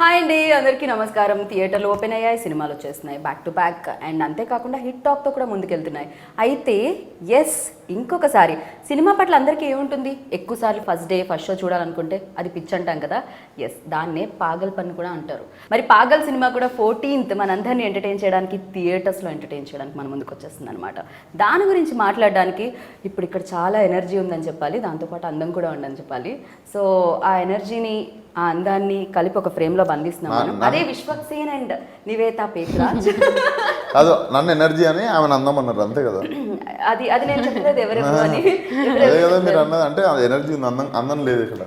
Hi అండి, అందరికీ నమస్కారం. థియేటర్లు ఓపెన్ అయ్యాయి, సినిమాలు వచ్చేస్తున్నాయి బ్యాక్ టు బ్యాక్. అండ్ అంతేకాకుండా హిట్ టాక్తో కూడా ముందుకెళ్తున్నాయి. అయితే ఇంకొకసారి సినిమా పట్ల అందరికీ ఏముంటుంది, ఎక్కువసార్లు ఫస్ట్ షో చూడాలనుకుంటే అది పిచ్చి అంటాం కదా. దాన్నే పాగల్ పని కూడా అంటారు. మరి పాగల్ సినిమా కూడా 14th మనందరినీ ఎంటర్టైన్ చేయడానికి, థియేటర్స్లో ఎంటర్టైన్ చేయడానికి మన ముందుకు వచ్చేస్తుంది అనమాట. దాని గురించి మాట్లాడడానికి ఇప్పుడు ఇక్కడ చాలా ఎనర్జీ ఉందని చెప్పాలి, దాంతోపాటు అందం కూడా ఉందని చెప్పాలి. సో ఆ ఎనర్జీని, ఆ అందాన్ని కలిపి ఒక ఫ్రేమ్లో బంధిస్తున్నాం. అదే విశ్వక్సేన్ అండ్ నివేతా పేతురాజ్. అదో నన్ను ఎనర్జీ అని ఆమె అందం అన్నారు, అంతే కదా. అది నేను చెప్పలేదు ఎవరెవరు అని. అదే కదా మీరు అన్నది, అంటే ఎనర్జీ ఉంది, అందం లేదు ఇక్కడ.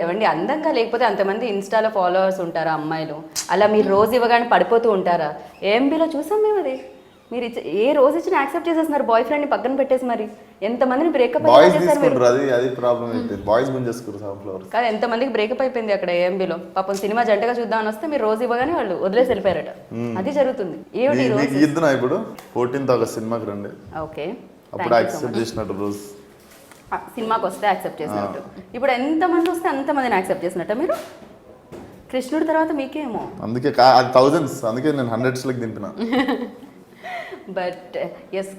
ఎవండి అందంగా లేకపోతే అంతమంది ఇన్స్టాలో ఫాలోవర్స్ ఉంటారా అమ్మాయిలు? అలా మీరు రోజు ఇవ్వగానే పడిపోతూ ఉంటారా? ఏఎంబీలో చూసాం మేము. అది మీరు ఏ రోజు ఇచ్చినా యాక్సెప్ట్ చేసేస్తున్నారు, బాయ్ ఫ్రెండ్ని పక్కన పెట్టేసి. మరి ఎంతమందిని బ్రేకప్ కాదు, ఎంతమందికి బ్రేకప్ అయిపోయింది అక్కడ ఏఎంబీలో. పాపం సినిమా జంటగా చూద్దామని వస్తే మీరు రోజు ఇవ్వగానే వాళ్ళు వదిలేసి వెళ్ళిపోయారట. అది జరుగుతుంది. ఇప్పుడు 14th ఆగస్ట్ సినిమాకి రండి. ఓకే, అప్పుడు యాక్సెప్ట్ చేసినట్టు రోజు సినిమాకి వస్తే యాక్సెప్ట్ చేసినట్టు. ఇప్పుడు ఎంతమంది వస్తే అంతమందిని యాక్సెప్ట్ చేసినట్ట మీరు? కృష్ణుడి తర్వాత మీకేమో. అందుకే అది థౌజండ్స్, అందుకే నేను 100s దింపిన. But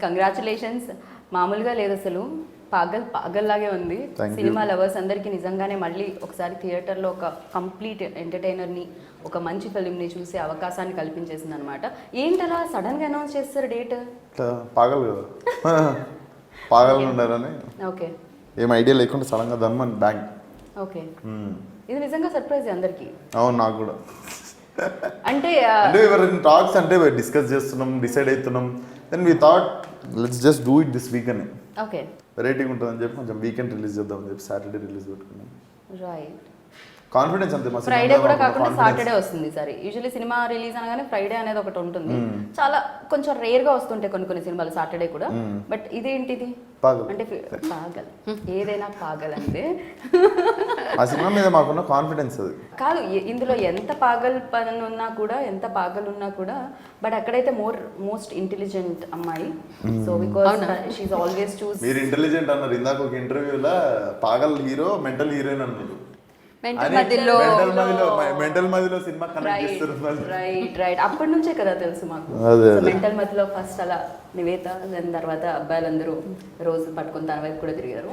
congratulations. మామూలుగా లేదు అసలు, పాగల్ లాగే ఉంది. సినిమా లవర్స్ అందరికీ నిజంగానే మళ్ళీ ఒకసారి థియేటర్లో ఒక కంప్లీట్ ఎంటర్టైనర్ని, ఒక మంచి ఫిల్మ్ని చూసే అవకాశాన్ని కల్పించేసింది అనమాట. ఏంటలా సడన్గా అనౌన్స్ చేస్తారు డేట్? పాగల్ కదా, పాగల్ ఉండాలని. ఓకే, ఏం ఐడియా లేకుండా సడన్గా దన్మన్ బ్యాంక్. ఓకే, ఇది నిజంగా సర్ప్రైజ్ అందరికీ. అవును, నాకు కూడా. అంటే టాక్స్ అంటే డిస్కస్ చేస్తున్నాం, డిసైడ్ అవుతున్నాం. Then we thought let's just do it this weekend. Okay, వెరైటీగా ఉంటుందని చెప్పి కొంచెం వీకెండ్ రిలీజ్ చేద్దామని చెప్పి సాటర్డే రిలీజ్ పెట్టుకున్నాం. రైట్, కాన్ఫిడెన్స్ అంతే. ఫ్రైడే కూడా కాకుండా సాటర్డే వస్తుంది. సరే, యూజువల్లీ సినిమా రిలీజ్ అనగానే ఫ్రైడే అనేది ఒకటి ఉంటుంది. చాలా కొంచెం రేర్ గా వస్తుంటాయి కొన్ని సినిమాలు సాటర్డే కూడా. బట్ ఇదేంటిది అంటే పాగల్, ఏదైనా పాగల్ అంటే ఆ సినిమా మీద మాకున్న కాన్ఫిడెన్స్ అది కాదు. ఇందులో ఎంత పాగల్ పని ఉన్నా కూడా, ఎంత పాగల్ ఉన్నా కూడా, బట్ అక్కడైతే మోస్ట్ ఇంటెలిజెంట్ అమ్మాయి. So because she is always చూస్. మీరు ఇంటెలిజెంట్ అన్నారు ఇందాక ఒక ఇంటర్వ్యూలో, పాగల్ హీరో మెంటల్ హీరోయిన్ అన్నారు. మెంటల్ మధ్యలో సినిమా కనెక్ట్ చేస్తారు. రైట్, అప్పటి నుంచే కదా తెలుసు మాకు. మెంటల్ మధ్యలో ఫస్ట్ అలా నివేత, దాని తర్వాత అబ్బాయిలందరూ రోజు పట్టుకుని తన వైపు కూడా తిరిగారు.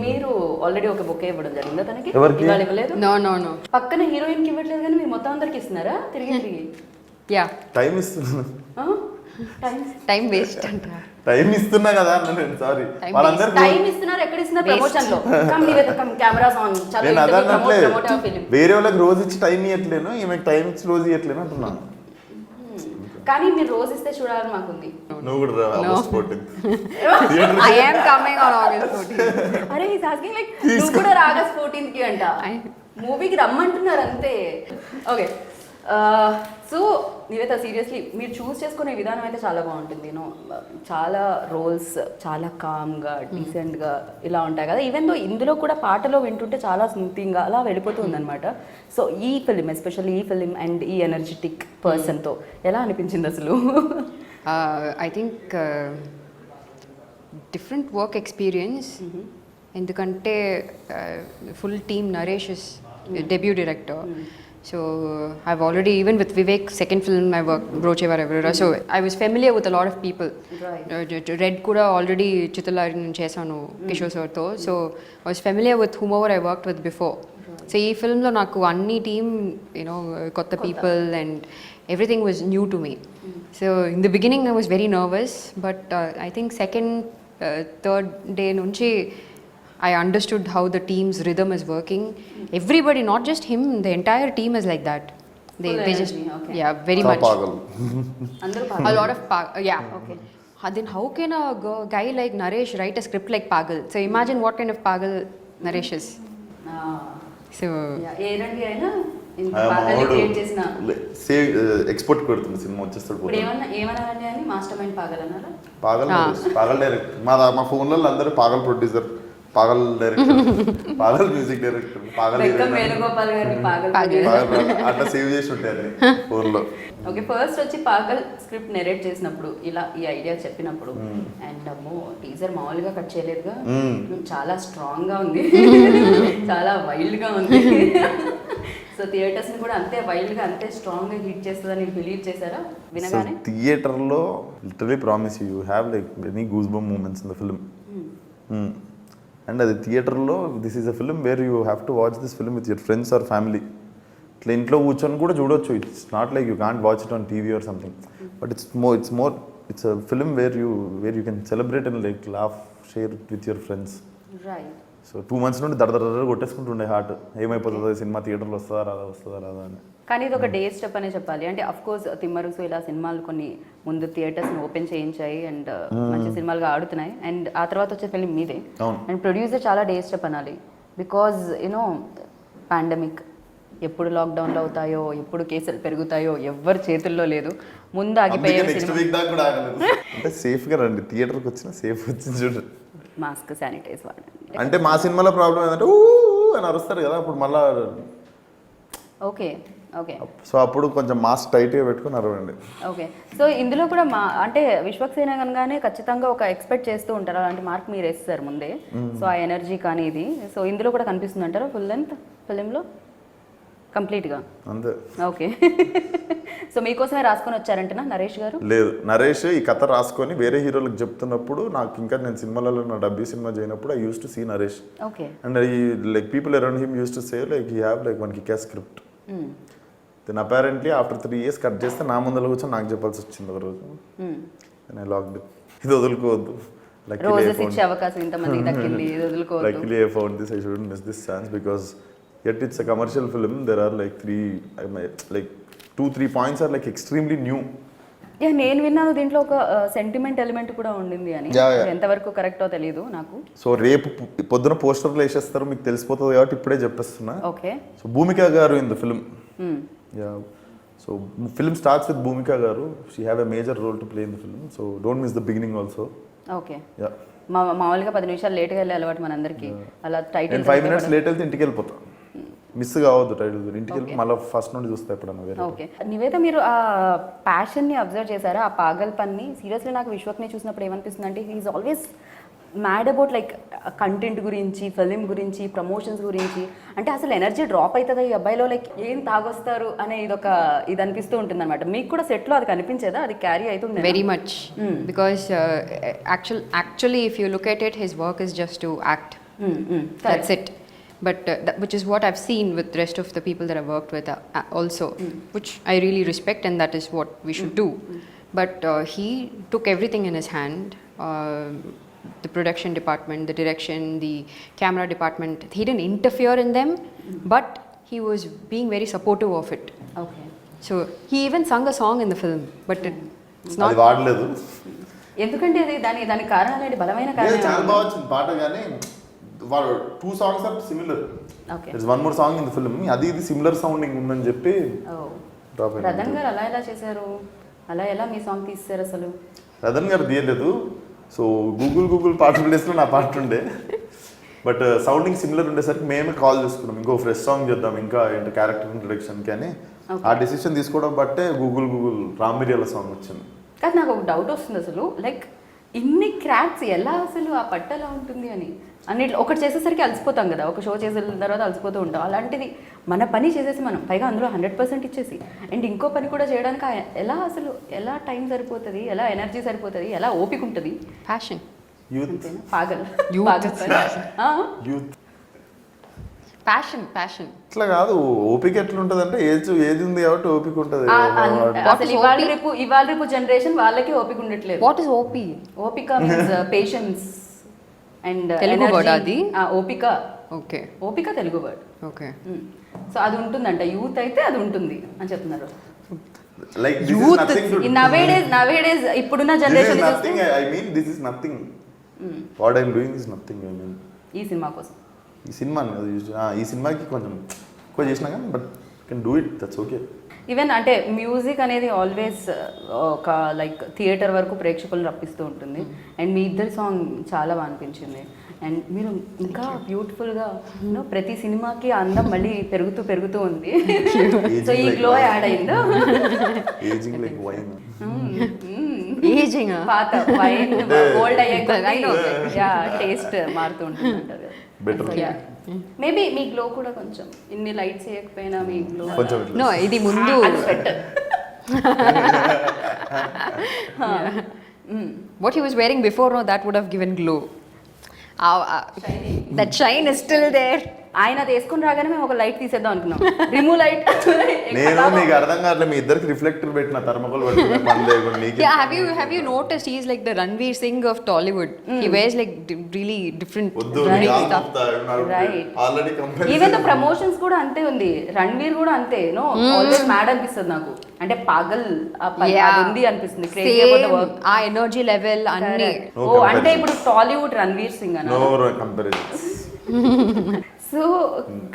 మీరు ఆల్రెడీ ఒక బుక్ ఇవ్వడం జరిగిందా తనకి? ఇవాళ ఇవ్వలేదు. నో పక్కన హీరోయిన్ కి ఇవ్వట్లేదు, కానీ మీరు మొత్తం అందరికి ఇస్తున్నారా తిరిగి? యా, టైం ఇస్తున్నా, టైం వేస్ట్ అంట. టైం ఇస్తున్నా కదా అన్న, సారీ. వాళ్ళందరూ టైం ఇస్తున్నారు, ఎక్కడ ఇస్తున్నారు? ప్రమోషన్ లో కెమెరాస్ ఆన్, నేను అదన్నట్లే. వేరే వాళ్ళకి రోజు ఇచ్చి టైం ఇవ్వట్లేను, ఈమెకి టైం ఇచ్చి రోజు ఇవ్వట్లేను అంటున్నాను. కానీ మీరు రోజు ఇస్తే చూడాలని మాకుంది. నువ్వు కూడా August 14th. I am coming on August 14th. అరే he's asking like నువ్వు కూడా August 14th కి అంట మూవీకి రమ్మంటున్నారు అంతే. ఓకే, సో నివేత, సీరియస్లీ మీరు చూస్ చేసుకునే విధానం అయితే చాలా బాగుంటుంది. చాలా రోల్స్ చాలా కామ్గా, డీసెంట్గా ఇలా ఉంటాయి కదా. ఈవెన్ దో ఇందులో కూడా పాటలో వింటుంటే చాలా స్మూతింగ్గా అలా వెళ్ళిపోతుంది అనమాట. సో ఈ ఫిలిం, ఎస్పెషల్లీ ఈ ఫిలిం అండ్ ఈ ఎనర్జెటిక్ పర్సన్తో ఎలా అనిపించింది అసలు? I think different work experience. ఎందుకంటే full team, Naresh is debut director. So I've already, even with Vivek, second film I worked, Broche Varevara. So I was familiar with a lot of people. Right. Red kuda already Chittalari chesanu Kishore sir tho. So I was familiar with whomever I worked with before. Right. So ee film lo naku anni team, kotta people and everything was new to me. So in the beginning I was very nervous, but I think second, third day nunchi I understood how the team's rhythm is working. Everybody, not just him, the entire team is like that. They just, okay. Yeah, very much. A lot of yeah. Okay. Then how can a guy like Naresh write a script like Pagal? So imagine what kind of Pagal Naresh is. So export పెడుతుంది cinema వచ్చేస్తాడు. పాగల్ director. మా ఫోన్లలో అందరూ పాగల్ producer, పాగల్ director, పాగల్ music director, పాగల్ అట్లా save చేసి ఉంటాయి ఫోన్లో. Okay, first వచ్చి పాగల్ స్క్రిప్ట్ నెరేట్ చేసినప్పుడు, ఇలా ఈ ఐడియా చెప్పినప్పుడు, అండ్ అమ్మో టీజర్ మామూలుగా కట్ చేయలేదుగా, చాలా స్ట్రాంగ్ గా ఉంది, చాలా వైల్డ్ గా ఉంది. సో థియేటర్స్ ని కూడా అంతే వైల్డ్ గా అంతే స్ట్రాంగ్ గా హిట్ చేస్తుందని బిలీవ్ చేశారా సో వినగానే? థియేటర్లో literally promise you have like any goose bump moments in the film. And అది థియేటర్లో this is a film where you have to watch this film with your friends or family. ఇట్లా ఇంట్లో కూర్చొని కూడా చూడొచ్చు. It's not like you can't watch it on TV or something, but it's a film where you can celebrate and like laugh share with your friends. Right. So 2 months నుండి దడ కొట్టేసుకుంటుండే heart, ఏమైపోతుందో cinema థియేటర్లో వస్తుందా రాదా అని. కానీ ఇది ఒక డే స్టెప్ అనే చెప్పాలి. అంటే అఫ్ కోర్స్ తిమ్మరుసు ఇలా సినిమాలు కొన్ని ముందు థియేటర్స్ని ఓపెన్ చేయించాయి అండ్ మంచి సినిమాలుగా ఆడుతున్నాయి. అండ్ ఆ తర్వాత వచ్చే ఫిల్మ్ మీదే. అవును. అండ్ ప్రొడ్యూసర్ చాలా డే స్టెప్ అనాలి. బికాజ్ యూనో పాండమిక్ ఎప్పుడు లాక్డౌన్లు అవుతాయో, ఎప్పుడు కేసులు పెరుగుతాయో ఎవ్వరి చేతుల్లో లేదు. ముందు ఆగిపోయే నెక్స్ట్ వీక్ దాకా కూడా ఆగలేదు. అంటే సేఫ్గా రండి, థియేటర్కి వచ్చినా సేఫ్ వచ్చింది చూడండి. మాస్క్ శానిటైజ్ వాడండి. అంటే మా సినిమాలో ప్రాబ్లం ఏంటంటే ఊ అని అరుస్తారు కదా, అప్పుడు మళ్ళా ఓకే ఓకే సో అప్పుడు కొంచెం మాస్క్ టైట్గా పెట్టుకుని అరవండి. ఓకే. సో ఇందులో కూడా అంటే విశ్వక్సేన కనుగానే ఖచ్చితంగా ఒక ఎక్స్పెక్ట్ చేస్తూ ఉంటారు, అలాంటి మార్క్ మీరు వేస్తారు ముందే. సో ఆ ఎనర్జీ కానీ ఇది సో ఇందులో కూడా కనిపిస్తుంది అంటారా ఫుల్ లెంత్ ఫిలింలో కంప్లీట్గా? అంతే. ఓకే. సో మీకోసమే రాసుకొని వచ్చారంటనా నరేష్ గారు? లేదు, నరేష్ ఈ కథ రాసుకొని వేరే హీరోలకు చెప్తున్నప్పుడు నాకు ఇంకా నేను సినిమాలలో నా డబ్బీ సినిమా చేయనప్పుడు I use to see Naresh. Okay. And I like people around him use to say like he have like one kick script. Then apparently after 3 years cut చేస్తే నా ముందర కూర్చొని నాకు చెప్పాల్సి వచ్చింది ఒక రోజు. నేను లాక్డ్ ఇది వదులుకోవద్దు. రోజెస్ ఇచ్చే అవకాశం ఇంతమందికి దక్కింది, ఇది వదులుకోవద్దు. Luckily I found this. I shouldn't miss this chance because yet it's a commercial film. There are like 2-3 points are like extremely new. నేను విన్నాను దీంట్లో ఒక సెంటిమెంట్ ఎలిమెంట్ కూడా ఉండింది అని. ఎంతవరకు కరెక్టో తెలియదు నాకు. సో రేపు పొద్దున పోస్టర్లు వేసేస్తారు, మీకు తెలిసిపోతుంది కాబట్టి ఇప్పుడే చెప్పేస్తున్నా. Okay. So Bhumika garu in the film. So film starts with Bhumika garu. She have a major role to play in the film. So don't miss the beginning also. Okay. మామూలుగా 10 నిమిషాలు లేట్గా వెళ్ళే అలవాటు మనందరికీ. అలా టైటిల్ నేను 5 minutes లేట్ వెళ్తే ఇంటికి వెళ్ళిపోతాను. మిస్ కావద్దు టైటిల్, ఇంటికి వెళ్ళి మళ్ళీ ఫస్ట్ నుండి చూస్తా ఎప్పుడన్నా. ఓకే. నివేద, మీరు ఆ ప్యాషన్ని అబ్జర్వ్ చేశారా, ఆ పాగల్ పన్ని? సీరియస్లీ నాకు విశ్వక్ని చూసినప్పుడు ఏమనిపిస్తుంది అంటే he is always mad about like content గురించి, ఫిలిం గురించి, ప్రమోషన్స్ గురించి. అంటే అసలు ఎనర్జీ డ్రాప్ అవుతుందా ఈ అబ్బాయిలో, లైక్ ఏం తాగొస్తారు అనే ఇది అనిపిస్తూ ఉంటుంది అనమాట. మీకు కూడా సెట్లో అది కనిపించేదా, అది క్యారీ అవుతుంది? Very much. Because actually if you look at it, his work is just to act. That's it. But which is what I've seen with the rest of the people that I've worked with also, which I really respect, and that is what we should do. But he took everything in his hand. The production department, the direction, the camera department, he didn't interfere in them, but he was being very supportive of it. Okay. So he even sung a song in the film, but it's not. అది వాడలేదు. ఎందుకంటే అది దాని కారణాలు ఏంటి? బలమైన చాలా కారణం. బాగా వచ్చింది పాట, కానీ వాళ్ళు 2 songs are similar. Okay. there's one more song in the film. అది ఇది సిమిలర్ సౌండింగ్ ఉందని చెప్పి డ్రాప్ అయింది. రతన్ గారు అలా ఎలా చేశారు? అలా ఎలా మీ సాంగ్ తీస్తారు అసలు? రతన్ గారు తీయలేదు. సో గూగుల్ పాట ప్లేస్లో నా పాట ఉండే, బట్ సౌండింగ్ సిమిలర్ ఉండేసరికి మేమే కాల్ చేసుకున్నాం ఇంకో ఫ్రెష్ సాంగ్ చేద్దాం ఇంకా ఏంటి క్యారెక్టర్ ఇంట్రొడక్షన్కి అని. ఆ డెసిషన్ తీసుకోవడం బట్టే గూగుల్ రామిరియల సాంగ్ వచ్చింది. కానీ నాకు ఒక డౌట్ వస్తుంది, అసలు లైక్ ఇన్ని క్రాఫ్ట్స్ ఎలా అసలు ఆ పట్టు ఎలా ఉంటుంది అని. అన్నిట్లో ఒకటి చేసేసరికి అలసిపోతాం కదా, ఒక షో చేసిన తర్వాత అలసిపోతూ ఉంటాం. అలాంటిది మన పని చేసేసి మనం పైగా అందులో 100% ఇచ్చేసి అండ్ ఇంకో పని కూడా చేయడానికి ఎలా టైం సరిపోతుంది, ఎలా ఎనర్జీ సరిపోతుంది, ఎలా ఓపిక ఉంటుంది? Passion. యూత్. అంతేనా? పాగల్. Youth. యూత్. Passion. ఇట్లా కాదు, ఓపిక ఎట్లుంటది అంటే ఏజ్ ఉంది కాబట్టి ఓపిక ఉంటుంది. అసలు ఇవాళ రేపు జనరేషన్ వాళ్ళకి ఓపిక ఉండట్లేదు. What is OP? ఓపిక means patience and Telugu word అది? ఓపిక. Okay. ఓపిక తెలుగు వర్డ్. Okay. సో అది ఉంటుందంట, యూత్ అయితే అది ఉంటుంది అని చెప్తున్నారు. లైక్ నవేడేస్ ఇప్పుడున్న generation this is nothing. What I'm doing is nothing. I mean ఈ సినిమా కోసం, ఈ సినిమాకి కొంచెం ఎక్కువ చేసినా కానీ but can do it, that's okay. Even అంటే మ్యూజిక్ అనేది ఆల్వేస్ ఒక లైక్ థియేటర్ వరకు ప్రేక్షకులను రప్పిస్తూ ఉంటుంది. అండ్ మీ ఇద్దరి సాంగ్ చాలా బాగా అనిపించింది. అండ్ మీరు ఇంకా బ్యూటిఫుల్గా ప్రతి సినిమాకి అందం మళ్ళీ పెరుగుతూ ఉంది. సో ఈ గ్లో యాడ్ అయిందా? Ageing like wine. ఏజింగ్ పాత వైన్ ఓల్డ్ అయ్యే I know. యా టేస్ట్ మారుతూ ఉంటుంది అంటారు కదా. Better. మేబీ మీ గ్లో కూడా కొంచెం ఇన్ని లైట్స్ వేయకపోయినా మీ గ్లో కొంచెం ఇట్లా. నో ఇది ముందు what he was wearing before, no, that would have given glow. That shine is still there. ఆయన అది వేసుకుని రాగానే మేము ఒక లైట్ తీసేద్దాం అనుకున్నాం, రిమూవ్ లైట్. నేను నీకు అర్థం కావట్లేదు, మీ ఇద్దరికి రిఫ్లెక్టర్ పెట్టిన థర్మకోల్ పెట్టుకునే పని లేకుండా నీకు. Yeah, have you noticed he's like the Ranveer Singh of Tollywood? He wears like really different వద్దు stuff. Right. Already even the promotions కూడా అంతే ఉంది, రణ్వీర్ కూడా అంతే. నో ఆల్వేస్ మ్యాడ్ అనిపిస్తుంది నాకు, అంటే పగల్ అది ఉంది అనిపిస్తుంది. క్రేజీ అబౌట్ ద వర్క్, ఆ ఎనర్జీ లెవెల్ అన్ని. No ఓ అంటే ఇప్పుడు టాలీవుడ్ రణ్వీర్ సింగ్ అన్న. No comparison. సో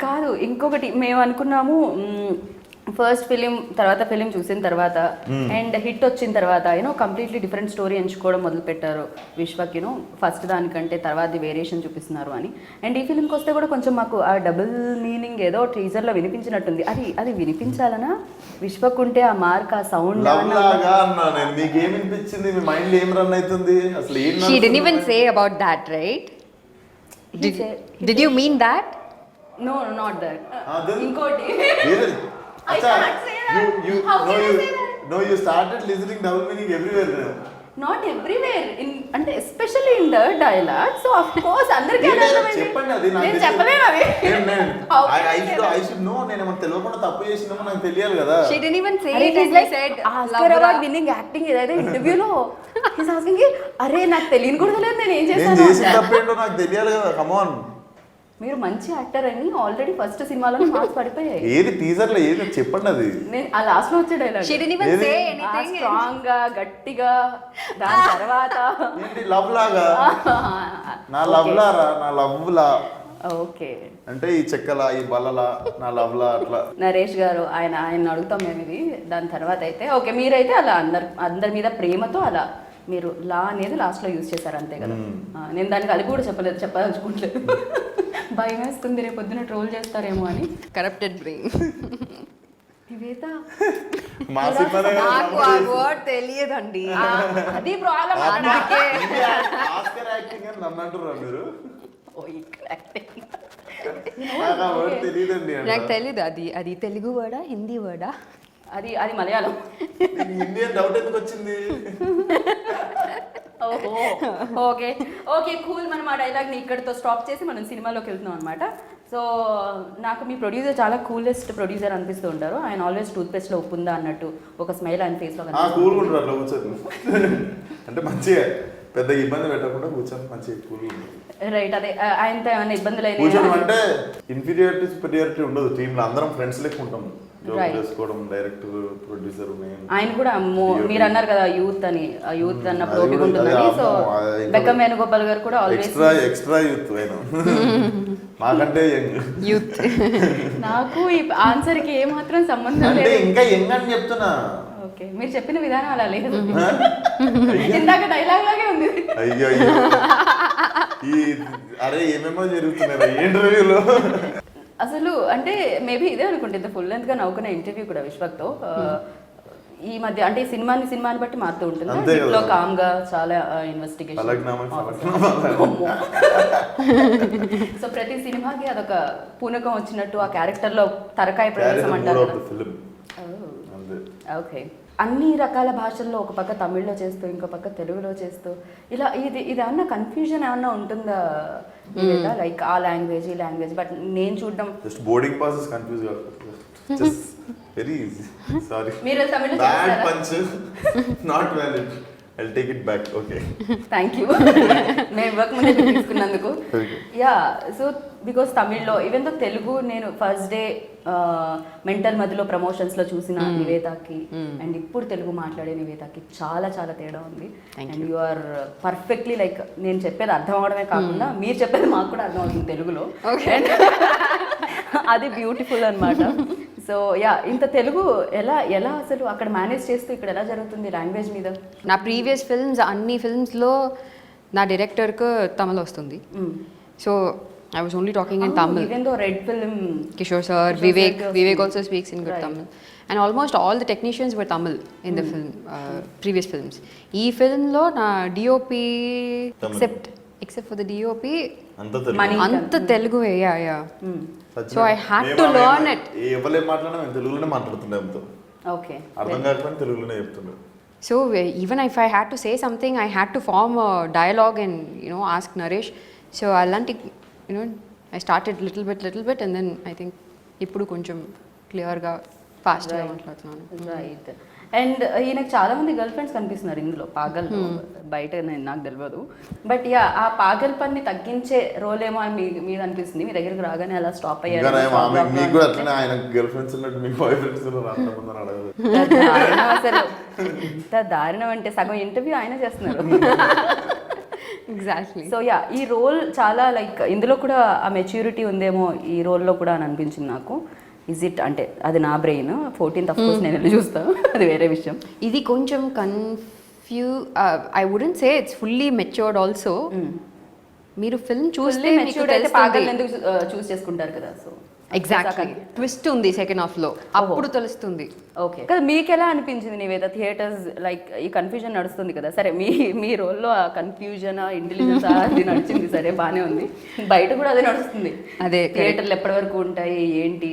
కాదు, ఇంకొకటి మేము అనుకున్నాము ఫస్ట్ ఫిలిం తర్వాత ఫిలిం చూసిన తర్వాత అండ్ హిట్ వచ్చిన తర్వాత యూనో కంప్లీట్లీ డిఫరెంట్ స్టోరీ ఎంచుకోవడం మొదలు పెట్టారు విశ్వక్. యూనో ఫస్ట్ దానికంటే తర్వాత వేరియేషన్ చూపిస్తున్నారు అని. అండ్ ఈ ఫిలింకి వస్తే కూడా కొంచెం మాకు ఆ డబుల్ మీనింగ్ ఏదో టీజర్లో వినిపించినట్టుంది. అది వినిపించాలనా విశ్వక్ ఉంటే ఆ మార్క్ ఆ సౌండ్ లాగా అన్నా నేను. మీకు ఏం వినిపించింది? మీ మైండ్ ఏం రన్ అవుతుంది అసలు? ఏం She didn't even say about that, right? Did you mean that? No not that. then? ఇంకోటి Really? I Acha, can't say that. How can you say that? you started listening double meaning everywhere now. Not everywhere అంటే especially in the dialogue. So of course అందరికీ అర్థమైంది. చెప్పండి, అది నాకు నేను చెప్పలేను అది. How can you say that? I should know. నేను ఏమైనా తెలియకుండా తప్పు చేసినామో నాకు తెలియాలి కదా. She didn't even say అరే it. he's And like he said, Oscar award winning acting ఏదైతే ఇంటర్వ్యూలో he's asking అరే నాకు తెలియని కూడా తెలియదు నేను ఏం నేను చేశాను. చేసిన తప్పేంటో నాకు తెలియాలి కదా. కమాన్. మీరు మంచి యాక్టర్ అని ఆల్రెడీ ఫస్ట్ సినిమాలో మార్క్స్ పడిపోయాయి. ఏది టీజర్ లో ఏది చెప్పండి. అది నేను ఆ లాస్ట్ లో వచ్చే dialogue she didn't even Really? say anything. Strong గా గట్టిగా దాని తర్వాత ఏంటి లవ్ లాగా? నా లవ్ లారా, నా లవ్ లా ఓకే అంటే ఈ చెక్కలా ఈ బల్లలా నా లవ్ లా అట్లా. నరేష్ గారు ఆయన అడుగుతాం మేము ఇది. దాని తర్వాత అయితే ఓకే మీరైతే అలా అందరి మీద ప్రేమతో అలా మీరు లా అనేది లాస్ట్ లో యూజ్ చేశారు అంతే కదా. నేను దానికి కలిపి కూడా చెప్పదలుచుకోవట్లేదు. భయం వేస్తుంది రేపు పొద్దున ట్రోల్ చేస్తారేమో అని. Corrupted brain. నివేత మా సినిమానే కదా నాకు ఆ వర్డ్ తెలియదండి. అది ప్రాబ్లం. అందుకే ఆస్కర్ యాక్టింగ్ అని నన్ను అంటున్నారు మీరు. అది నాకు ఆ వర్డ్ తెలియదండి. నాకు తెలీదు. అది తెలుగు వర్డా హిందీ వర్డా? అది మలయాళం. హిందీ డౌట్ ఎందుకు వచ్చింది? ఓహో ఓకే ఓకే కూల్. మనం ఆ డైలాగ్ని ఇక్కడితో స్టాప్ చేసి మనం సినిమాలోకి వెళ్తున్నాం అనమాట. సో నాకు మీ ప్రొడ్యూసర్ చాలా కూలెస్ట్ ప్రొడ్యూసర్ అనిపిస్తూ ఉంటారు. ఆయన ఆల్వేస్ టూత్ పేస్ట్లో ఉప్పు ఉందా అన్నట్టు ఒక స్మైల్ ఆయన ఫేస్లో కూల్ ఉంటారు అట్లా కూర్చొని. అంటే మంచిగా పెద్ద ఇబ్బంది పెట్టకుండా కూర్చొని మంచిగా కూల్ ఉంటుంది. రైట్. అదే ఆయనతో ఏమైనా ఇబ్బందులు కూర్చొని అయినా అంటే ఇన్ఫీరియారిటీ సుపీరియారిటీ ఉండదు. టీంలో అందరం ఫ్రెండ్స్ లెక్క ఉంటాం. Joke Right. చేసుకోవడం, డైరెక్టర్ ప్రొడ్యూసర్ ఆయన కూడా మీరు అన్నారు కదా యూత్ అని, ఆ యూత్ అన్నప్పుడు అది ఓపిక కూడా- ఉంటుందని. అది సో ఇంకా బెక్కం వేణుగోపాల్ గారు కూడా ఆల్వేస్ ఎక్స్ట్రా యూత్ అయినా మాకంటే యంగ్. యూత్. నాకు ఈ ఆన్సర్కి ఏమాత్రం సంబంధం అంటే లేదు. ఇంకా యంగ్ అని చెప్తున్నా. ఓకే మీరు చెప్పిన విధానం అలా లేదు. ఇందాక డైలాగ్ లాగే ఉంది. అయ్యో అయ్యో ఈ అరే ఏమేమో జరుగుతున్నాయి ఈ ఇంటర్వ్యూలో. అసలు అంటే మేబీ ఇదే అనుకుంటే ఫుల్ లెంత్గా నవ్వుకున్న ఇంటర్వ్యూ కూడా విశ్వక్తో ఈ మధ్య అంటే సినిమాని బట్టి మారుతూ ఉంటుంది. అంతే కదా. ఇంట్లో కామ్గా చాలా ఇన్వెస్టిగేషన్. సో ప్రతి సినిమాకి అదొక పూనకం వచ్చినట్టు ఆ క్యారెక్టర్లో తరకాయ ప్రవేశం అంటారు. ఓకే అన్ని రకాల భాషల్లో ఒక పక్క తమిళ్లో చేస్తూ ఇంకో పక్క తెలుగులో చేస్తూ ఇలా ఇది ఏమన్నా కన్ఫ్యూజన్ ఏమన్నా ఉంటుందా లైక్ ఆ లాంగ్వేజ్ ఈ లాంగ్వేజ్? బట్ నేను చూడడం just boarding pass is confuse కాదు. Just very easy. సారీ మీరు తమిళ్లో బ్యాడ్ చేస్తారా? Punch not valid. I'll take it back. Okay. Thank you. నేను వర్క్ ముందే తీసుకున్నందుకు. యా సో బికాస్ తమిళ్లో ఈవెన్ దో తెలుగు నేను ఫస్ట్ డే మెంటల్ మధ్యలో ప్రమోషన్స్లో చూసిన నివేతాకి అండ్ ఇప్పుడు తెలుగు మాట్లాడే నివేతాకి చాలా చాలా తేడా ఉంది. And you are perfectly like నేను చెప్పేది అర్థం అవడమే కాకుండా మీరు చెప్పేది మాకు కూడా అర్థం అవుతుంది తెలుగులో. అది బ్యూటిఫుల్ అనమాట. సో యా ఇంత తెలుగు ఎలా అసలు అక్కడ మేనేజ్ చేస్తూ ఇక్కడ ఎలా జరుగుతుంది లాంగ్వేజ్ మీద? నా ప్రీవియస్ ఫిల్మ్స్ అన్ని ఫిల్మ్స్లో నా డైరెక్టర్కు తమిళ్ వస్తుంది. So I was only talking in Tamil. Even though red film Kishore sir, Vivek also speaks in good Right. Tamil. And almost all the technicians were Tamil in the film, previous films. Ee film lo na DOP, Tamil. except for the DOP, అంతా Telugu. Money. anta Telugu, yeah. Satyam. So I had మేము to ఆమె learn it. ఎవరు మాట్లాడినా మేము తెలుగులోనే మాట్లాడుతుండే ఆమెతో. Okay అర్థం కాకపోయినా తెలుగులోనే చెప్తుండే. So even if I had to say something, I had to form a dialogue and ask Naresh. So alanti I started little bit and then I think ఇప్పుడు కొంచెం క్లియర్గా ఫాస్ట్గా మాట్లాడుతున్నాను. రైట్. అండ్ ఈయనకు చాలా మంది గర్ల్ ఫ్రెండ్స్ కనిపిస్తున్నారు ఇందులో పాగల్ బయట నాకు తెలియదు. బట్ యా ఆ పాగల్ పని తగ్గించే రోల్ ఏమో అని మీద అనిపిస్తుంది. మీ దగ్గరికి రాగానే అలా స్టాప్ ఇంకా నయం, ఆమె మీకు కూడా అయ్యారు. అట్లనే ఆయన గర్ల్ ఫ్రెండ్స్ ఉన్నట్టు మీకు బాయ్ ఫ్రెండ్స్ రాష్ట్రపతి అడగదు. అసలు ఎంత దారుణం అంటే సగం ఇంటర్వ్యూ ఆయన చేస్తున్నారు. ఎగ్జాక్ట్లీ. సో యా ఈ రోల్ చాలా లైక్ ఇందులో కూడా ఆ మెచ్యూరిటీ ఉందేమో ఈ రోల్లో కూడా అని అనిపించింది నాకు. ఇజ్ ఇట్ అంటే అది నా బ్రెయిన్ 14th ఆఫ్ కోర్స్ నేను వెళ్ళి చూస్తాను, అది వేరే విషయం. ఇది కొంచెం I wouldn't say it's fully matured also. మీరు ఫిల్మ్ చూస్తే మీకు మెచ్యూర్డ్ అయితే పాగల్ తెలుస్తుంది. ఎందుకు చూస్ చేసుకుంటారు కదా. సో ఎగ్జాక్ట్లీ ట్విస్ట్ ఉంది సెకండ్ హాఫ్ లో, అప్పుడు తెలుస్తుంది. ఓకే కదా. మీకు ఎలా అనిపించింది నివేద థియేటర్స్ లైక్ ఈ కన్ఫ్యూజన్ నడుస్తుంది కదా. సరే మీ రోల్లో ఆ కన్ఫ్యూజన్ ఇంటెలిజెన్స్ అది నడిచింది, సరే బాగానే ఉంది. బయట కూడా అదే నడుస్తుంది. అదే థియేటర్లు ఎప్పటి వరకు ఉంటాయి ఏంటి,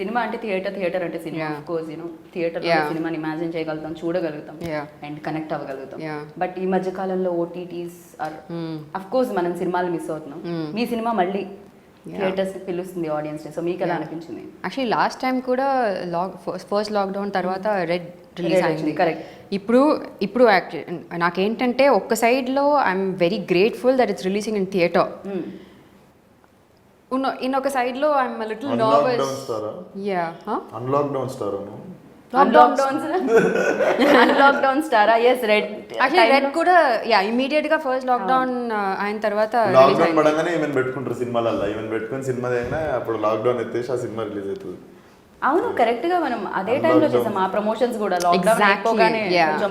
సినిమా అంటే థియేటర్ అంటే సినిమా. ఆఫ్ కోర్స్ థియేటర్ సినిమాని ఇమాజిన్ చేయగలుగుతాం, చూడగలుగుతాం అండ్ కనెక్ట్ అవ్వగలుగుతాం. బట్ ఈ మధ్య కాలంలో ఓటీటీస్ ఆర్ అఫ్ కోర్స్ మనం సినిమాలు మిస్ అవుతున్నాం. మీ సినిమా మళ్ళీ థియేటర్స్ పిలుస్తుంది ఆడియన్స్. సో మీకు ఎలా అనిపించింది? యాక్చువల్లీ లాస్ట్ టైం కూడా ఫస్ట్ లాక్డౌన్ తర్వాత రెడ్ రిలీజ్ అయింది. కరెక్ట్. ఇప్పుడు నాకేంటంటే ఒక్క సైడ్లో I'm very grateful that it's releasing in theatre. ఇన్నొక సైడ్లో ఐఎమ్ లిటిల్ నర్వస్. అన్లాక్డౌన్ స్టార్ అన్లాక్డౌన్ స్టారా? Yes Red. యాక్చువల్లీ రెడ్ కూడా ఇమీడియట్ గా ఫస్ట్ లాక్డౌన్ అయిన తర్వాత లాక్డౌన్ పడంగానే ఈవెన్ పెట్టుకుంటారు సినిమాలలో. ఈవెన్ పెట్టుకుని సినిమా అయినా అప్పుడు లాక్డౌన్ ఎత్తేసి ఆ సినిమా రిలీజ్ అవుతుంది. అవును కరెక్ట్ గా మనం అదే టైంలో చేసాం ఆ ప్రమోషన్స్ కూడా. లాక్డౌన్ అయిపోగానే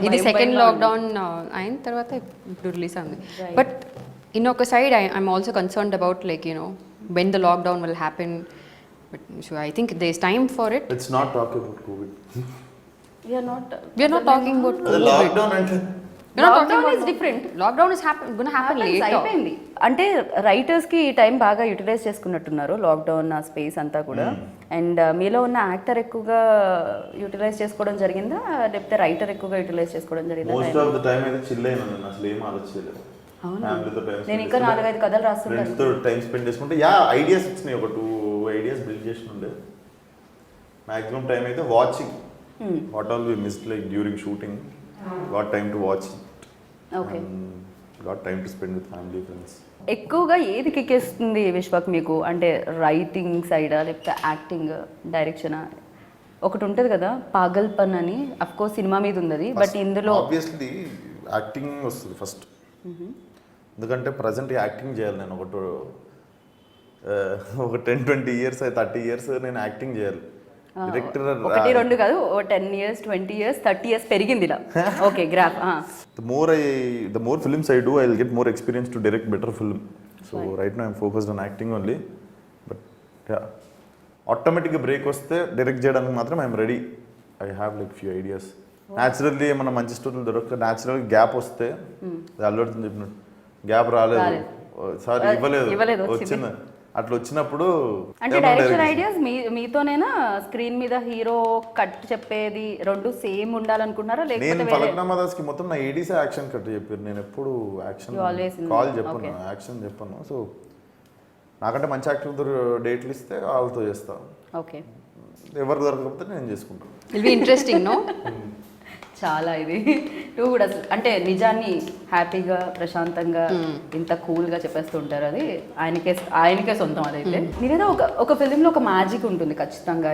ఇది సెకండ్ లాక్డౌన్ అయిన తర్వాత ఇప్పుడు రిలీజ్ అయింది. బట్ ఇన్నొక side I'm also concerned about like when the lockdown will happen. But so I think there is time for it. Let's not talk about COVID. We are not talking about COVID. Lockdown అంటే Lockdown is different. Lockdown is gonna happen later. అయిపోయింది. అంటే writers కి ఈ time బాగా utilise చేసుకున్నట్టున్నారు lockdown ఆ space అంతా కూడా. And మీలో ఉన్న యాక్టర్ ఎక్కువగా యూటిలైజ్ చేసుకోవడం జరిగిందా లేకపోతే రైటర్ ఎక్కువగా యూటిలైజ్ చేసుకోవడం జరిగిందా? మోస్ట్ ఆఫ్ ద టైం అయితే చిల్ అయినా నేను అసలు ఏం ఆలోచించలేదు. ఫ్యామిలీతో టైం నేను ఇంకా 4-5 కథలు రాస్తున్నాను. ఫ్రెండ్స్తో టైం స్పెండ్ చేసుకుంటే ఐడియాస్ వచ్చినాయి. ఒక 2 ఐడియాస్ బిల్డ్ చేసి ఉండే. మ్యాక్సిమం టైం అయితే watching what all we missed like during shooting. Got time to watch. Okay. Got time to spend with family friends. ఎక్కువగా ఏది కిక్కేస్తుంది విశ్వక్ మీకు? అంటే రైటింగ్ సైడా లేకపోతే యాక్టింగ్ డైరెక్షనా? ఒకటి ఉంటుంది కదా పాగల్ పన్ అని, అఫ్ కోర్స్ సినిమా మీద ఉంది అది. బట్ ఇందులో ఆబ్వియస్లీ యాక్టింగ్ వస్తుంది ఫస్ట్. ఎందుకంటే ప్రజెంట్ యాక్టింగ్ చేయాలి నేను. ఒక 10-20 years 30 years నేను యాక్టింగ్ చేయాలి. డైరెక్టర్ 1-2 కాదు 10 years 20 years 30 years పెరిగింది ఇలా. Okay graph. the more films I do, I'll get more experience to direct better film. So right now I'm focused on acting only. But yeah, ఆటోమేటిక్గా break వస్తే direct చేయడానికి మాత్రం I'm ready. I have like few ideas. Naturally ఏమన్నా మంచి స్టోరీలు దొరక natural gap వస్తే అల్లుడుతుంది చెప్పినట్టు గ్యాప్ రాలేదు, సారీ ఇవ్వలేదు, వచ్చింది. అట్లా వచ్చినప్పుడు అంటే డైరెక్షన్ ఐడియాస్ మీతోనేనా స్క్రీన్ మీద హీరో కట్ చెప్పేది రెండు సేమ్ ఉండాలనుకుంటున్నారా లేకపోతే నేను ఫలక్నామా దాస్కి మొత్తం నా ఏడీసే యాక్షన్ కట్ చెప్పారు. నేను ఎప్పుడు యాక్షన్ కాల్ చెప్పను, యాక్షన్ చెప్పను. సో నాకంటే మంచి యాక్టర్తో డేట్లు ఇస్తే వాళ్ళతో చేస్తాను. ఓకే. ఎవరు దొరకకపోతే నేను చేసుకుంటాను. It be interesting no. చాలా ఇది టూ కూడా అంటే నిజాన్ని హ్యాపీగా ప్రశాంతంగా ఇంత కూల్గా చెప్పేస్తూ ఉంటారు. అది ఆయనకే సొంతం. అదైతే మీరేదో ఒక ఫిలింలో ఒక మ్యాజిక్ ఉంటుంది ఖచ్చితంగా.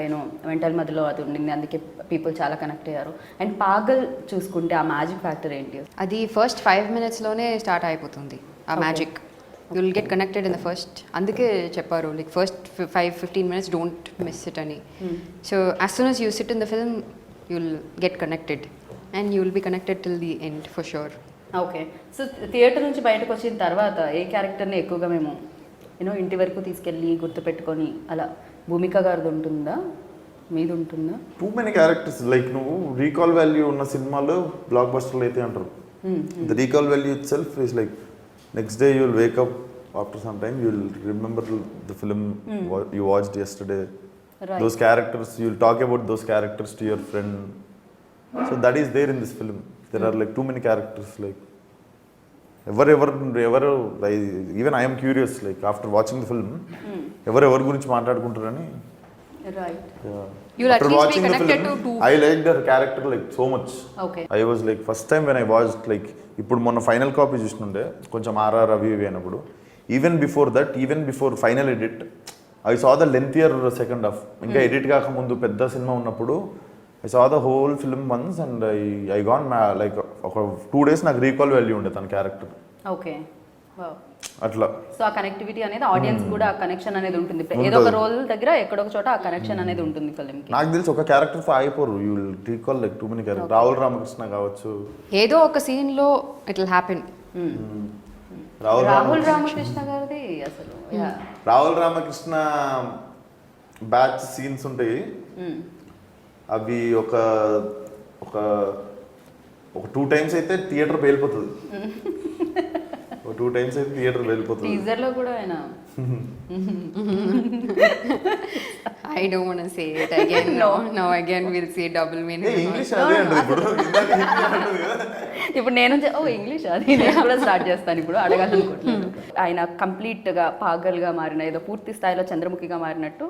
వెంటల్ మధ్యలో అది ఉండింది, అందుకే పీపుల్ చాలా కనెక్ట్ అయ్యారు. అండ్ పాగల్ చూసుకుంటే ఆ మ్యాజిక్ ఫ్యాక్టర్ ఏంటి? అది ఫస్ట్ 5 minutesలోనే స్టార్ట్ అయిపోతుంది ఆ magic. You will get connected in the first. అందుకే చెప్పారు like first 5-15 minutes don't miss it అని. So as soon as you sit in the film you will get connected and you will be connected till the end for sure. Okay. So theatre నుంచి బయటకు వచ్చిన తర్వాత ఏ క్యారెక్టర్ని ఎక్కువగా మేము you know ఇంటి వరకు తీసుకెళ్ళి గుర్తుపెట్టుకొని అలా భూమిక గారిది ఉంటుందా, మీది ఉంటుందా? టూ మెనీ క్యారెక్టర్స్ లైక్ నువ్వు రీకాల్ వాల్యూ ఉన్న సినిమాలు బ్లాక్ బస్టర్లు అయితే అంటారు. The recall value it self is like next day you will wake up after some time you will remember the film you watched yesterday. Right. Those characters, you will talk about those characters to your friend. So that is there in this film. There are like too many characters. Like ever, even I am curious. Like after watching the film, ever గురించి మాట్లాడుకుంటారని. Right. Yeah. You'll After at least be watching the connected film, to two. I liked her character like so much. Okay. I was like first time when I watched like ఇప్పుడు మొన్న final copy చూస్తుండే కొంచెం RR అవి ఇవి అయినప్పుడు even before final edit I saw the lengthier second half. ఇంకా edit కాకముందు పెద్ద సినిమా ఉన్నప్పుడు I saw the whole film once and I gone like ఒక 2 days నాకు రీకాల్ వాల్యూ ఉండే తన క్యారెక్టర్ ఓకే. అట్లా. సో ఆ కనెక్టివిటీ అనేది ఆడియన్స్ కూడా ఆ కనెక్షన్ అనేది ఉంటుంది. ఏదో ఒక రోల్ దగ్గర ఎక్కడో ఒక చోట ఆ కనెక్షన్ అనేది ఉంటుంది ఫిల్మ్ కి. నాకు తెలిసి ఒక క్యారెక్టర్తో ఆగిపోరు. You will recall like too many character. Rahul Ramakrishna కావచ్చు, ఏదో ఒక సీన్ లో it will happen. Rahul Ramakrishna గారిది అసలు రాహుల్ రామకృష్ణ బ్యాచ్ సీన్స్ ఉంటాయి. అవి ఒక 2 times అయితే థియేటర్ వెళ్ళిపోతుంది. 2 times అయితే థియేటర్ వెళ్ళిపోతుంది. టీజర్ లో కూడా ఆయన I don't want to say it again. No, again we'll say double meaning. English అదే అండి ఇప్పుడు. ఇందాక హిందీ అంటుంది కదా. ఇప్పుడు నేను ఇంగ్లీష్ అది నేను కూడా స్టార్ట్ చేస్తాను ఇప్పుడు అడగాలనుకోవట్లేదు. ఆయన కంప్లీట్ గా పాగల్గా మారిన ఏదో పూర్తి స్థాయిలో చంద్రముఖిగా మారినట్టు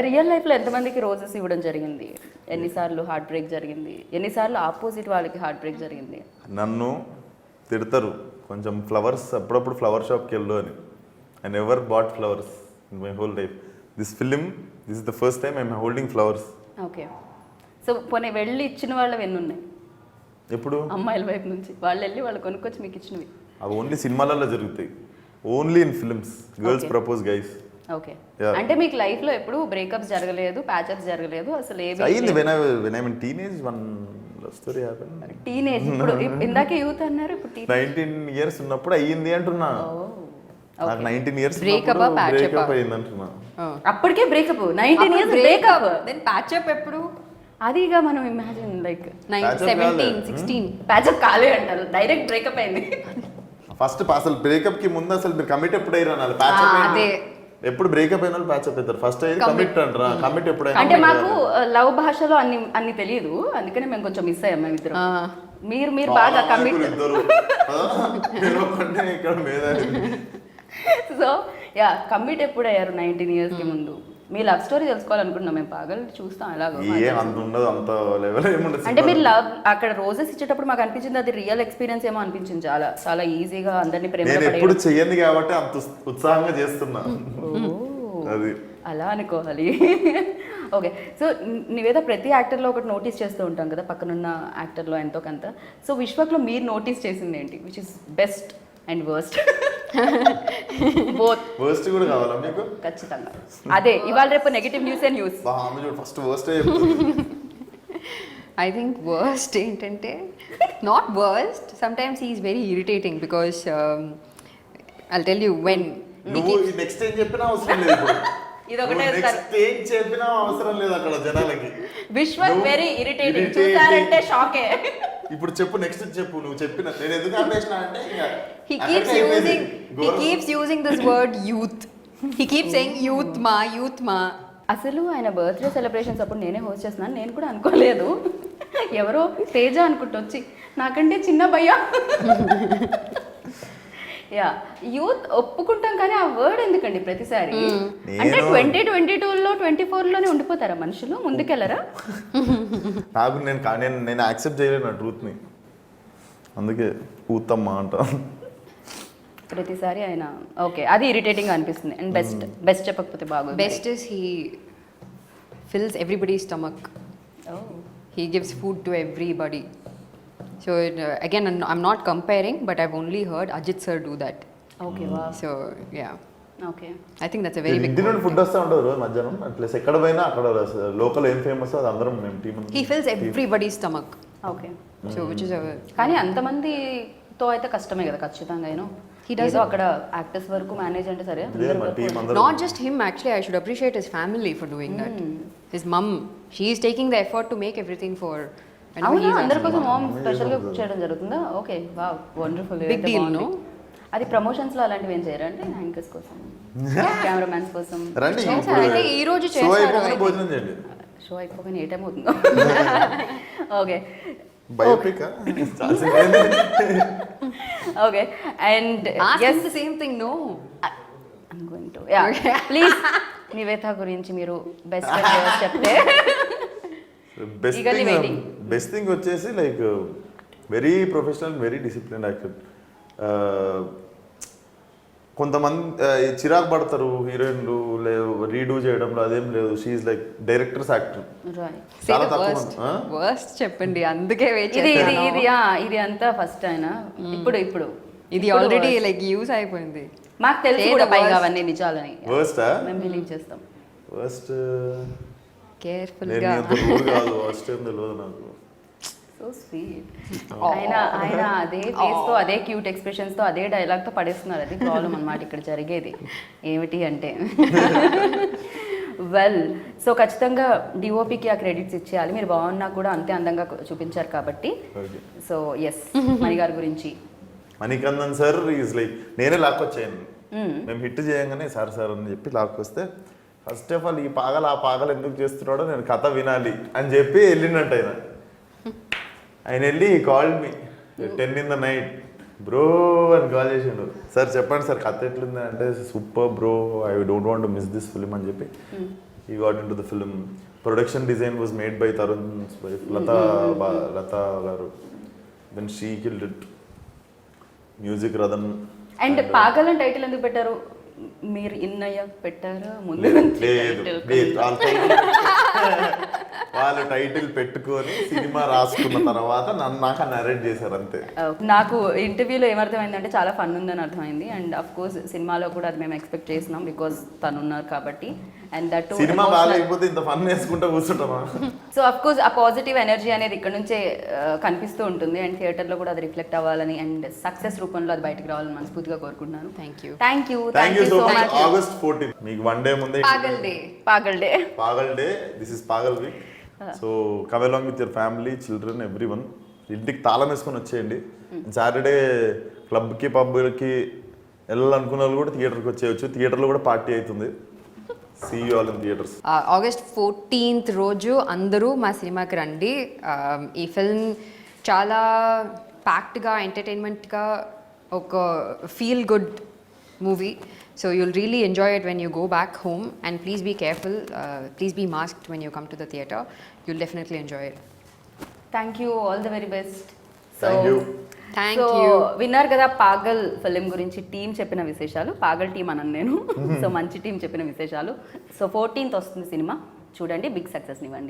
రియల్ లైఫ్ లో ఎంతమందికి రోజెస్ ఇవ్వడం జరిగింది, ఎన్నిసార్లు హార్ట్ బ్రేక్ జరిగింది, ఎన్నిసార్లు ఆపోజిట్ వాళ్ళకి హార్ట్ బ్రేక్ జరిగింది. నన్ను తిడతారు కొంచెం ఫ్లవర్స్ అప్పుడప్పుడు ఫ్లవర్ షాప్కి వెళ్ళు అని. I never bought flowers in my whole life. This is the first time I'm holding flowers. Okay. So పోనీ వెళ్ళి ఇచ్చిన వాళ్ళవి ఎన్ని ఉన్నాయి ఎప్పుడు? అమ్మాయిల వైపు నుంచి వాళ్ళు వెళ్ళి వాళ్ళు కొనుక్కొచ్చి మీకు ఇచ్చినవి. అవి ఓన్లీ సినిమాలలో జరుగుతాయి. Only in films girls propose guys. Okay. అంటే మీకు లైఫ్ లో ఎప్పుడు బ్రేకప్స్ జరగలేదు, ప్యాచప్స్ జరగలేదు, అసలు ఏవి అయ్యింది. when I'm in teenage one story happened. Teenage ఇప్పుడు ఇందాకే యూత్ అన్నారు, ఇప్పుడు 19 years ఉన్నప్పుడు అయ్యింది అంటున్నా. నాకు 19 years Breakup ఆ, patch up ఆ? బ్రేకప్ అయ్యింది అంటున్నా. అప్పటికే breakup 19 years breakup. Then patch up ఎప్పుడు? అదిగా మనం ఇమాజిన్ లైక్ 17, 16. ప్యాచప్ కాలే అంటారు, డైరెక్ట్ బ్రేకప్ అయింది. ఫస్ట్ అసలు బ్రేకప్ కి ముందు అసలు మీరు కమిట్ ఎప్పుడు అయ్యారు అనాలి. ప్యాచప్ అదే ఎప్పుడు బ్రేకప్ అయిన వాళ్ళు ప్యాచప్ అవుతారు. ఫస్ట్ అయ్యేది కమిట్ అంటారా. కమిట్ ఎప్పుడైనా అంటే మాకు లవ్ భాషలో అన్ని తెలియదు, అందుకనే మేము కొంచెం మిస్ అయ్యాం మేము ఇద్దరు. మీరు బాగా కమిట్. సో యా కమిట్ ఎప్పుడు అయ్యారు 19 years కి ముందు? మీ లవ్ స్టోరీ తెలుసుకోవాలనుకుంటున్నాం మేము. పాగల్ చూస్తాం ఎలాగో. అంత ఉండదు, అంత లెవెల్ ఏముండదు. అంటే మీరు లవ్ అక్కడ రోజెస్ ఇచ్చేటప్పుడు మాకు అనిపించింది అది రియల్ ఎక్స్పీరియన్స్ ఏమో అనిపించింది. చాలా చాలా ఈజీగా అందరినీ ప్రేమ నేను ఎప్పుడు చెయ్యండి కాబట్టి అంత ఉత్సాహంగా చేస్తున్నా. అది అలా అనుకోవాలి. ఓకే. సో నీవేదో ప్రతి యాక్టర్లో ఒకటి నోటీస్ చేస్తూ ఉంటాం కదా, పక్కనున్న యాక్టర్లో ఎంతో కొంత. సో విశ్వక్లో మీరు నోటీస్ చేసింది ఏంటి, which is best and worst? Both. Worst కూడా కావాలా మీకు? ఖచ్చితంగా అదే. ఇవాళ రేపు negative news A news. First worst I think worst ఏంటంటే not worst, sometimes he is very irritating because I'll tell you when నువ్వు నెక్స్ట్ ఏం చెప్పినా అవసరం లేదు. ఇదొకటే నెక్స్ట్ ఏం చెప్పినా అవసరం లేదు అక్కడ జనాలకి. Vishwak very irritating. చూసారంటే షాకే. ఇప్పుడు చెప్పు, నెక్స్ట్ చెప్పు. నువ్వు చెప్పిన నేను ఎందుకు ఆపేసిన అంటే he keeps using this word youth. He keeps saying youth ma. అసలు ఆయన బర్త్డే సెలబ్రేషన్స్ అప్పుడు నేనే హోస్ట్ చేస్తున్నాను. నేను కూడా అనుకోలేదు, ఎవరో తేజ అనుకుంటూ వచ్చి నాకంటే చిన్న భయ్యా. యా యూత్ ఒప్పుకుంటాం కానీ ఆ వర్డ్ ఎందుకండి ప్రతిసారి? అంటే 2022లో 24లోనే ఉండిపోతారా మనుషులు, ముందుకెళ్ళరా? నాకు నేను యాక్సెప్ట్ చేయలేను నా ట్రూత్ని, అందుకే ఊతమ్మా అంట ప్రతిసారి ఆయన. ఓకే, అది ఇరిటేటింగ్ అనిపిస్తుంది. అండ్ బెస్ట్ చెప్పకపోతే బాగా. Best is he fills everybody's stomach. He gives food to everybody. So again, I'm not comparing, but I've only heard Ajit sir do that. Okay, wow. So yeah. Okay. I think that's a very big ఇంటి నుండి food వస్తూ ఉంటుంది రోజు మధ్యాహ్నం. Plus ఎక్కడ పోయినా అక్కడ local ఏం ఫేమస్ అది అందరం మేము team. He fills everybody's stomach. Okay. So which is a. కానీ అంతమందితో అయితే కష్టమే కదా ఖచ్చితంగా. He does ఏదో అక్కడ యాక్టర్స్ వరకు మేనేజ్ అంటే సరే లేదు మా టీం అందరూ Not just him, actually, I should appreciate his family for doing that. His mum, she is taking the effort to make everything for. whenever అవునా he's అందరి asking. కోసం మామ్ స్పెషల్గా కుక్ చేయడం జరుగుతుందా okay wow wonderful Big deal, no? అది promotions లో అలాంటివి ఏం చేయరా అంటే యాంకర్స్ కోసం కెమెరామ్యాన్స్ కోసం రండి చేశారు. అయితే ఈ రోజు షో చేశారు, అయిపోగానే I think. భోజనం చేయండి షో అయిపోగానే ఏ టైం అవుతుందో okay biopic okay and Ask him as the same thing, no? I'm going to yeah please Nivetha గురించి మీరు బెస్ట్ చెప్తే best Eagerly thing waiting. Best thing వచ్చేసి like very professional very discipline actor కొంతమంది చిరాకు పడతారు హీరోయిన్లు రీడూ చేయడంలో అదేం లేదు she like directors actor right Say చాలా the తక్కువ worst. మంది, ఆ? Worst చెప్పండి, అందుకే వెయిట్ ఇది ఇది చేశాను. ఇది ఇది అంతా ఫస్ట్ అయినా ఇప్పుడు ఇది ఇప్పుడు ఆల్రెడీ worst. లైక్ యూస్ అయిపోయింది. మాకు తెలుసు Say కూడా the పైగా worst. అవన్నీ నిజాలని వర్స్టా మేము బిలీవ్ చేస్తాం వర్స్ట్ కేర్ఫుల్ నేను గా. అంత రూల్ కాదు వర్స్ట్ ఏం తెలియదు నాకు సో స్వీట్ ఆయన అదే ఫేస్ తో అదే క్యూట్ ఎక్స్ప్రెషన్స్ తో అదే డైలాగ్ తో పడేస్తున్నారు అది ప్రాబ్లం అన్నమాట ఇక్కడ జరిగేది ఏమిటి అంటే వెల్ సో ఖచ్చితంగా డిఓపికి ఆ క్రెడిట్స్ ఇచ్చేయాలి మీరు బాగున్నా కూడా అంతే అందంగా చూపించారు కాబట్టి ఓకే సో ఎస్ మణి గారి గురించి మణికందన్ సార్ ఈజ్ లైక్ నేనే లాక్కొచ్చాను మేము హిట్ చేయంగానే సార్ సార్ అని చెప్పి లాక్కొస్తే ఫస్ట్ ఆఫ్ ఆల్ ఈ పాగలు ఆ పాగలు ఎందుకు చేస్తున్నాడో నేను కథ వినాలి అని చెప్పి వెళ్ళినట్టు ఆయన వెళ్ళి call me 10 in the night bro అని కాల్ చేసిండు సార్ చెప్పండి సార్ కథ ఎట్లుంది అంటే super bro I don't want to miss this film అని చెప్పి he got in to the film production design was made by Tarun wife Latha garu then she killed it music Rathan and Paagal అని title ఎందుకు పెట్టారు మీరు ఇన్నయ్య పెట్టారా ముందు లేదు నుంచి లేదు title? లేదు వాళ్ళు టైటిల్ పెట్టుకొని సినిమా రాసుకున్న తర్వాత నాకు నరేట్ చేశారు అంతే నాకు ఇంటర్వ్యూలో ఏమర్థమైందంటే చాలా ఫన్ ఉందని అర్థమైంది అండ్ అఫ్ కోర్స్ సినిమాలో కూడా అది మేము ఎక్స్పెక్ట్ చేసినాం బికాస్ తను ఉన్నారు కాబట్టి అండ్ దట్ సినిమా బాగాలేకపోతే ఇంత ఫన్ వేసుకుంటా కూర్చుంటామా సో అఫ్ కోర్స్ ఆ పాజిటివ్ ఎనర్జీ అనేది ఇక్కడ నుంచే కనిపిస్తూ ఉంటుంది అండ్ థియేటర్లో కూడా అది రిఫ్లెక్ట్ అవ్వాలని అండ్ సక్సెస్ రూపంలో అది బయటకు రావాలని మనస్ఫూర్తిగా కోరుకుంటున్నాను thank you. Thank you so so much much August 14 మీకు వన్ డే ముందే pagal day. Pagal day pagal day this is pagal week so come along with your family children everyone ఇంటికి తాళం వేసుకొని వచ్చేయండి సాటర్డే క్లబ్కి పబ్కి వెళ్ళాలనుకున్న వాళ్ళు కూడా థియేటర్కి వచ్చేయచ్చు థియేటర్లో కూడా పార్టీ అవుతుంది see you all in theatres August 14th రోజు అందరూ మా సినిమాకి రండి. ఈ ఫిల్మ్ చాలా ప్యాక్డ్గా ఎంటర్టైన్మెంట్గా ఒక feel good movie. So you'll really enjoy it when you go back home and please be careful, please be masked when you come to the theatre. You'll definitely enjoy it. Thank you all the very best Thank you. Thank you. విన్నారు కదా పాగల్ film గురించి team చెప్పిన విశేషాలు. పాగల్ team అన్నాను నేను. So మంచి team చెప్పిన విశేషాలు. సో 14th వస్తుంది సినిమా, చూడండి, బిగ్ సక్సెస్ ఇవ్వండి.